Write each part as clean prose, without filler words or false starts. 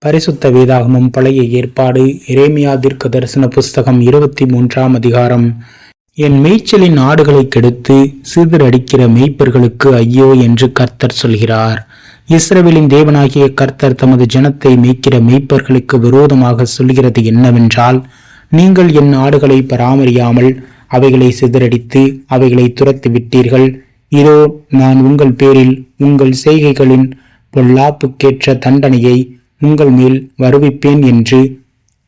பரிசுத்த வேதாகமம் பழைய ஏற்பாடு எரேமியா தீர்க்க தரிசன புஸ்தகம் 23ஆம் அதிகாரம். என் மேய்ச்சலின் ஆடுகளை கெடுத்து சிதறடிக்கிற மேய்ப்பர்களுக்கு ஐயோ என்று கர்த்தர் சொல்கிறார். இஸ்ரவேலின் தேவனாகிய கர்த்தர் தமது ஜனத்தை மேய்க்கிற மேய்ப்பர்களுக்கு விரோதமாக சொல்கிறது என்னவென்றால், நீங்கள் என் ஆடுகளை பராமரியாமல் அவைகளை சிதறடித்து அவைகளை துரத்தி விட்டீர்கள். இதோ நான் உங்கள் பேரில் உங்கள் செய்கைகளின் பொல்லாப்புக்கேற்ற தண்டனையை உங்கள் மேல் வருவிப்பேன் என்று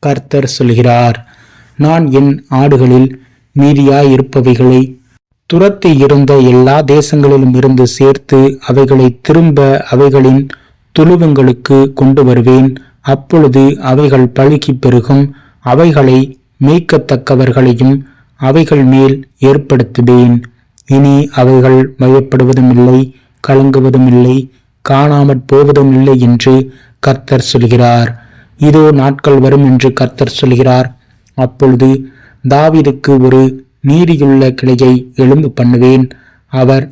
கர்த்தர் சொல்கிறார். நான் என் ஆடுகளில் மீதியாயிருப்பவைகளை துரத்தி இருந்த எல்லா தேசங்களிலும் இருந்து சேர்த்து அவைகளை திரும்ப அவைகளின் துளுவங்களுக்கு கொண்டு வருவேன். அப்பொழுது அவைகள் பழுகி பெருகும். அவைகளை மேய்க்கத்தக்கவர்களையும் அவைகள் மேல் ஏற்படுத்துவேன். இனி அவைகள் பயப்படுவதும் இல்லை, கலங்குவதும் இல்லை, காணாமற் போவதும் இல்லை என்று கர்த்தர் சொல்கிறார். இதோ நாட்கள் வரும் என்று கர்த்தர் சொல்கிறார். அப்பொழுது தாவீதுக்கு ஒரு நீதியுள்ள கிளையை எழும்ப பண்ணுவேன். அவர்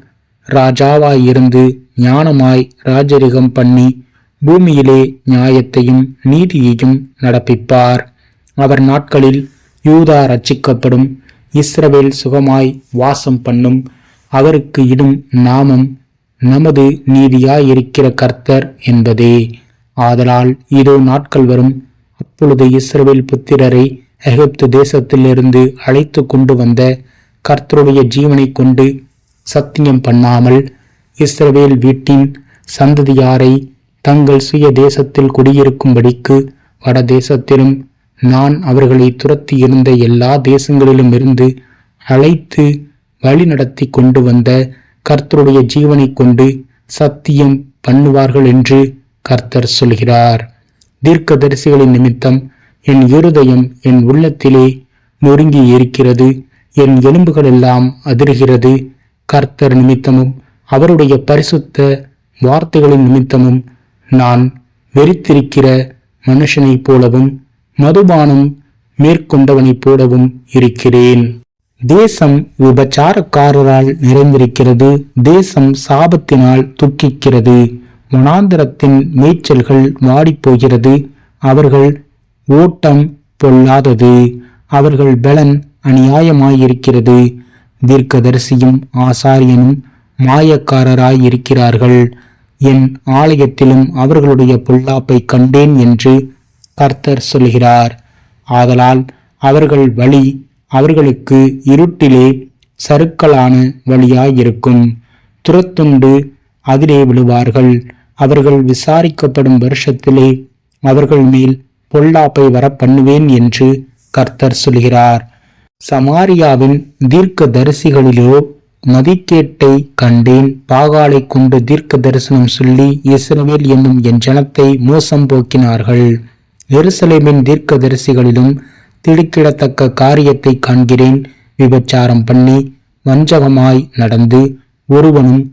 ராஜாவாயிருந்து ஞானமாய் ராஜரிகம் பண்ணி பூமியிலே நியாயத்தையும் நீதியையும் நடப்பிப்பார். அவர் நாட்களில் யூதா ரட்சிக்கப்படும், இஸ்ரவேல் சுகமாய் வாசம் பண்ணும். அவருக்கு இடும் நாமம் நமது நீதியாயிருக்கிற கர்த்தர் என்பதே. ஆதலால் இதோ நாட்கள் வரும், அப்பொழுது இஸ்ரவேல் புத்திரரை எகிப்து தேசத்திலிருந்து அழைத்து கொண்டு வந்த கர்த்தருடைய ஜீவனை கொண்டு சத்தியம் பண்ணாமல் இஸ்ரவேல் வீட்டின் சந்ததியாரை தங்கள் சுய தேசத்தில் குடியிருக்கும்படிக்கு வட தேசத்திலும் நான் அவர்களை துரத்தி இருந்த எல்லா தேசங்களிலும் இருந்து அழைத்து வழி நடத்தி கொண்டு வந்த கர்த்தருடைய ஜீவனை கொண்டு சத்தியம் பண்ணுவார்கள் என்று கர்த்தர் சொல்கிறார். தீர்க்கதரிசிகளின் நிமித்தம் என் இருதயம் என் உள்ளத்திலே நொறுங்கி இருக்கிறது, என் எலும்புகள் எல்லாம் அதிர்கிறது. கர்த்தர் நிமித்தமும் அவருடைய பரிசுத்த வார்த்தைகளின் நிமித்தமும் நான் வெறித்திருக்கிற மனுஷனைப் போலவும் மதுபானம் மேற்கொண்டவனைப் போலவும் இருக்கிறேன். தேசம் விபச்சாரக்காரரால் நிறைந்திருக்கிறது, தேசம் சாபத்தினால் துக்கிக்கிறது. வனாந்தரத்தின் மேய்ச்சல்கள் வாடிப்போகிறது, அவர்கள் ஓட்டம் பொல்லாதது, அவர்கள் பலன் அநியாயமாயிருக்கிறது. தீர்க்கதரிசியும் ஆசாரியனும் மாயக்காரராயிருக்கிறார்கள். என் ஆலயத்திலும் அவர்களுடைய பொல்லாப்பை கண்டேன் என்று கர்த்தர் சொல்கிறார். ஆதலால் அவர்கள் வழி அவர்களுக்கு இருட்டிலே சறுக்கலான வழியாயிருக்கும். துரத்துண்டு அதிலே விழுவார்கள். அவர்கள் விசாரிக்கப்படும் வருஷத்திலே அவர்கள் மேல் பொல்லாப்பை வர பண்ணுவேன் என்று கர்த்தர் சொல்கிறார். சமாரியாவின் தீர்க்க தரிசிகளிலோ மதிக்கேட்டை கண்டேன். பாகாலை கொண்டு தீர்க்க தரிசனம் சொல்லி இஸ்ரவேல் என்னும் என் ஜனத்தை மோசம் போக்கினார்கள். எருசலேமின் தீர்க்க தரிசிகளிலும் திடுக்கிடத்தக்க காரியத்தை காண்கிறேன். விபச்சாரம் பண்ணி வஞ்சகமாய் நடந்து ஒருவனும்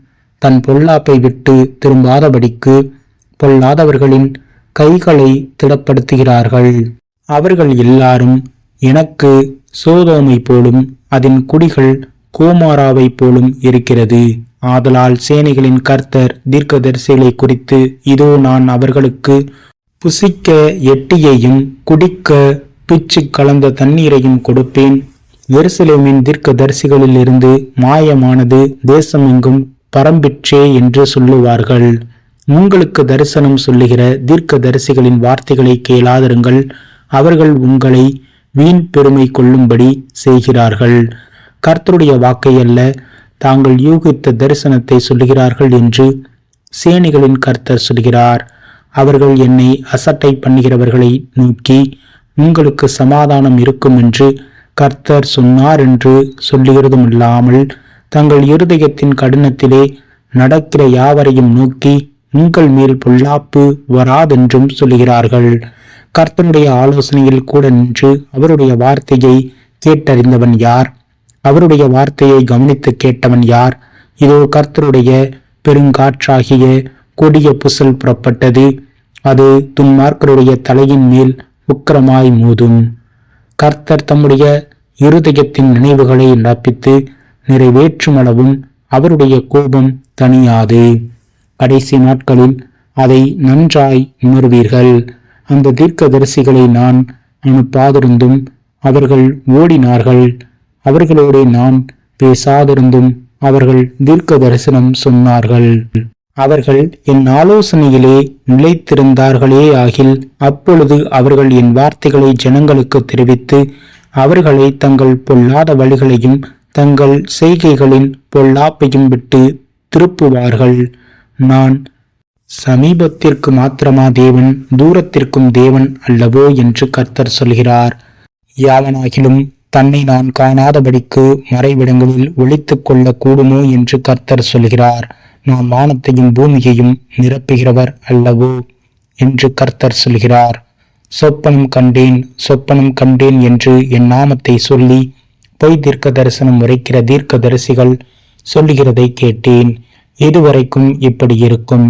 தன் பொல்லாப்பை விட்டு திரும்பாதபடிக்கு பொல்லாதவர்களின் கைகளை திடப்படுத்துகிறார்கள். அவர்கள் எல்லாரும் எனக்கு சோதோமை போலும் அதன் குடிகள் கோமாராவை போலும் இருக்கிறது. ஆதலால் சேனைகளின் கர்த்தர் தீர்க்கதரிசிகளை குறித்து, இதோ நான் அவர்களுக்கு புசிக்க எட்டியையும் குடிக்க பிச்சு கலந்த தண்ணீரையும் கொடுப்பேன். எருசலேமின் தீர்க்கதரிசிகளில் இருந்து மாயமானது தேசம் எங்கும் பரம்பிற்றே என்று சொல்லுவார்கள். உங்களுக்கு தரிசனம் சொல்லுகிற தீர்க்க தரிசிகளின் வார்த்தைகளை கேளாதிருங்கள். அவர்கள் உங்களை வீண் பெருமை கொள்ளும்படி செய்கிறார்கள். கர்த்தருடைய வாக்கை அல்ல, தாங்கள் யூகித்த தரிசனத்தை சொல்லுகிறார்கள் என்று சேனைகளின் கர்த்தர் சொல்கிறார். அவர்கள் என்னை அசட்டை பண்ணுகிறவர்களை நோக்கி, உங்களுக்கு சமாதானம் இருக்கும் என்று கர்த்தர் சொன்னார் என்று சொல்லுகிறதும் இல்லாமல், தங்கள் இருதயத்தின் கடினத்திலே நடக்கிற யாவரையும் நோக்கி, உங்கள் மேல் பொல்லாப்பு வராதென்றும் சொல்கிறார்கள். கர்த்தருடைய ஆலோசனையில் கூட நின்று அவருடைய வார்த்தையை கேட்டறிந்தவன் யார்? அவருடைய வார்த்தையை கவனித்து கேட்டவன் யார்? இதோ கர்த்தருடைய பெருங்காற்றாகிய கொடிய புசல் புறப்பட்டது, அது துன்மார்க்கருடைய தலையின் மேல் உக்கிரமாய் மோதும். கர்த்தர் தம்முடைய இருதயத்தின் நினைவுகளை நடப்பித்து நிறைவேற்றும் அளவும் அவருடைய கோபம் தணியாது. கடைசி நாட்களில் அதை நன்றாய் உணர்வீர்கள். அந்த தீர்க்கதரிசிகளை நான் அனுப்பாதிருந்தும் அவர்கள் ஓடினார்கள். அவர்களோடு நான் பேசாதிருந்தும் அவர்கள் தீர்க்க தரிசனம் சொன்னார்கள். அவர்கள் என் ஆலோசனையிலே நிலைத்திருந்தார்களே ஆகில் அப்பொழுது அவர்கள் என் வார்த்தைகளை ஜனங்களுக்கு தெரிவித்து அவர்களை தங்கள் பொல்லாத வழிகளையும் தங்கள் செய்கைகளின் பொல்லாப்பையும் விட்டு திருப்புவார்கள். நான் சமீபத்திற்கு மாத்திரமா தேவன், தூரத்திற்கும் தேவன் அல்லவோ என்று கர்த்தர் சொல்கிறார். யாவனாகிலும் தன்னை நான் காணாதபடிக்கு மறைவிடங்களில் ஒளித்துக் கொள்ள கூடுமோ என்று கர்த்தர் சொல்கிறார். நான் வானத்தையும் பூமியையும் நிரப்புகிறவர் அல்லவோ என்று கர்த்தர் சொல்கிறார். சொப்பனம் கண்டேன், சொப்பனம் கண்டேன் என்று என் நாமத்தை சொல்லி பொய் தீர்க்க தரிசனம் உரைக்கிற தீர்க்க தரிசிகள் சொல்லுகிறதை கேட்டேன். இதுவரைக்கும் இப்படி இருக்கும்.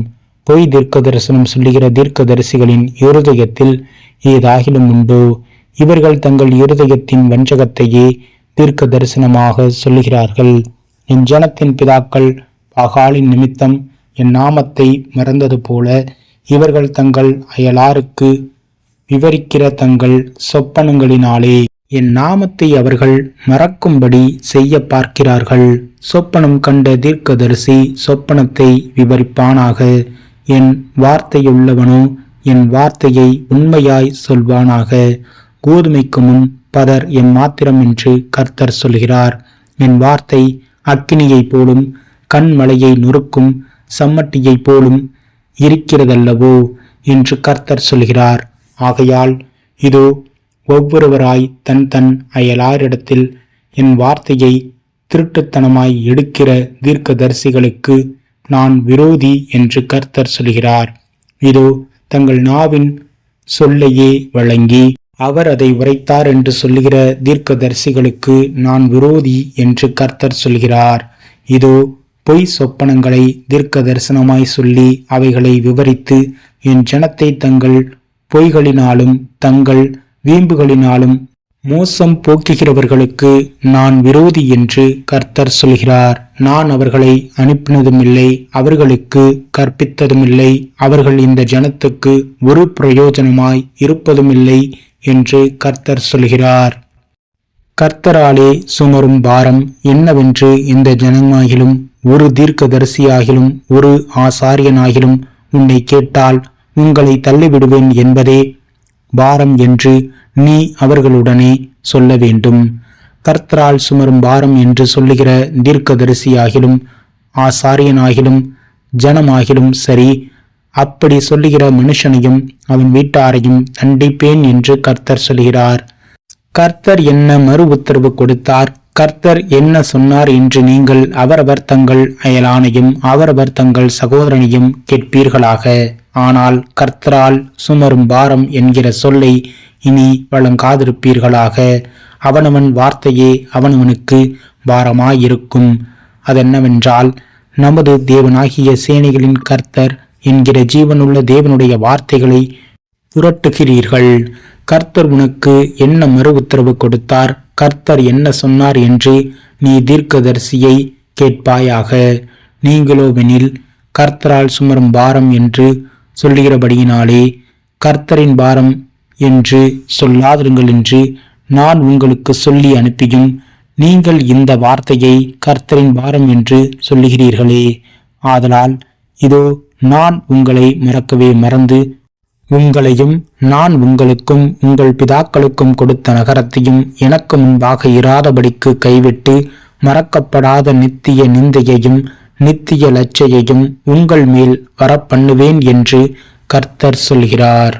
பொய் தீர்க்க தரிசனம் சொல்லுகிற தீர்க்க தரிசிகளின் இருதயத்தில் ஏதாகிலும் உண்டோ? இவர்கள் தங்கள் இருதயத்தின் வஞ்சகத்தையே தீர்க்க தரிசனமாக சொல்லுகிறார்கள். என் ஜனத்தின் பிதாக்கள் பாகாலின் நிமித்தம் என் நாமத்தை மறந்தது போல இவர்கள் தங்கள் அயலாருக்கு விவரிக்கிற தங்கள் சொப்பனங்களினாலே என் நாமத்தை அவர்கள் மறக்கும்படி செய்ய பார்க்கிறார்கள். சொப்பனம் கண்ட தீர்க்கதரிசி சொப்பனத்தை விவரிப்பானாக. என் வார்த்தையுள்ளவனோ என் வார்த்தையை உண்மையாய் சொல்வானாக. கோதுமைக்கு முன் பதர் என் மாத்திரம் என்று கர்த்தர் சொல்கிறார். என் வார்த்தை அக்கினியை போலும் கண்மலையை நொறுக்கும் சம்மட்டியை போலும் இருக்கிறதல்லவோ என்று கர்த்தர் சொல்கிறார். ஆகையால் இதோ ஒவ்வொருவராய் தன் தன் அயலாரிடத்தில் என் வார்த்தையை திருட்டுத்தனமாய் எடுக்கிற தீர்க்கதரிசிகளுக்கு நான் விரோதி என்று கர்த்தர் சொல்கிறார். இதோ தங்கள் நாவின் சொல்லையே வழங்கி அவர் அதை உரைத்தார் என்று சொல்லுகிற தீர்க்கதரிசிகளுக்கு நான் விரோதி என்று கர்த்தர் சொல்கிறார். இதோ பொய் சொப்பனங்களை தீர்க்க தரிசனமாய் சொல்லி அவைகளை விவரித்து என் ஜனத்தை தங்கள் பொய்களினாலும் தங்கள் வீம்புகளினாலும் மோசம் போக்குகிறவர்களுக்கு நான் விரோதி என்று கர்த்தர் சொல்கிறார். நான் அவர்களை அனுப்பினதுமில்லை, அவர்களுக்கு கற்பித்ததுமில்லை, அவர்கள் இந்த ஜனத்துக்கு ஒரு பிரயோஜனமாய் இருப்பதுமில்லை என்று கர்த்தர் சொல்கிறார். கர்த்தராலே சுமரும் பாரம் என்னவென்று இந்த ஜனமாகிலும் ஒரு தீர்க்கதரிசியாகிலும் ஒரு ஆசாரியனாகிலும் உன்னை கேட்டால் உங்களை தள்ளிவிடுவேன் என்பதே பாரம் என்று நீ அவர்களுடனே சொல்ல வேண்டும். கர்த்தரால் சுமரும் பாரம் என்று சொல்லுகிற தீர்க்கதரிசியாகிலும் ஆசாரியனாகிலும் ஜனமாகிலும் சரி, அப்படி சொல்லுகிற மனுஷனையும் அவன் வீட்டாரையும் தண்டிப்பேன் என்று கர்த்தர் சொல்கிறார். கர்த்தர் என்ன மறு உத்தரவு கொடுத்தார், கர்த்தர் என்ன சொன்னார் என்று நீங்கள் அவரவர் தங்கள் அயலானையும் அவரவர் தங்கள் சகோதரனையும் கேட்பீர்களாக. ஆனால் கர்த்தரால் சுமரும் பாரம் என்கிற சொல்லை இனி வழங்காதிருப்பீர்களாக. அவனவன் வார்த்தையே அவனவனுக்கு பாரமாயிருக்கும். அதென்னவென்றால், நமது தேவனாகிய சேனைகளின் கர்த்தர் என்கிற ஜீவனுள்ள தேவனுடைய வார்த்தைகளை புரட்டுகிறீர்கள். கர்த்தர் உனக்கு என்ன மறு உத்தரவு கொடுத்தார், கர்த்தர் என்ன சொன்னார் என்று நீ தீர்க்கதரிசியை கேட்பாயாக. நீங்களோவெனில் கர்த்தரால் சுமரும் பாரம் என்று சொல்லுகிறபடியினாலே கர்த்தரின் பாரம் என்று சொல்லாதிருங்கள் என்று நான் உங்களுக்கு சொல்லி அனுப்பியும் நீங்கள் இந்த வார்த்தையை கர்த்தரின் பாரம் என்று சொல்லுகிறீர்களே. ஆதலால் இதோ நான் உங்களை மறக்கவே மறந்து உங்களையும் நான் உங்களுக்கும் உங்கள் பிதாக்களுக்கும் கொடுத்த நகரத்தையும் எனக்கு முன்பாக இராதபடிக்கு கைவிட்டு மறக்கப்படாத நித்திய நிந்தையையும் நித்திய லட்சையையும் உங்கள் மேல் வரப்பண்ணுவேன் என்று கர்த்தர் சொல்கிறார்.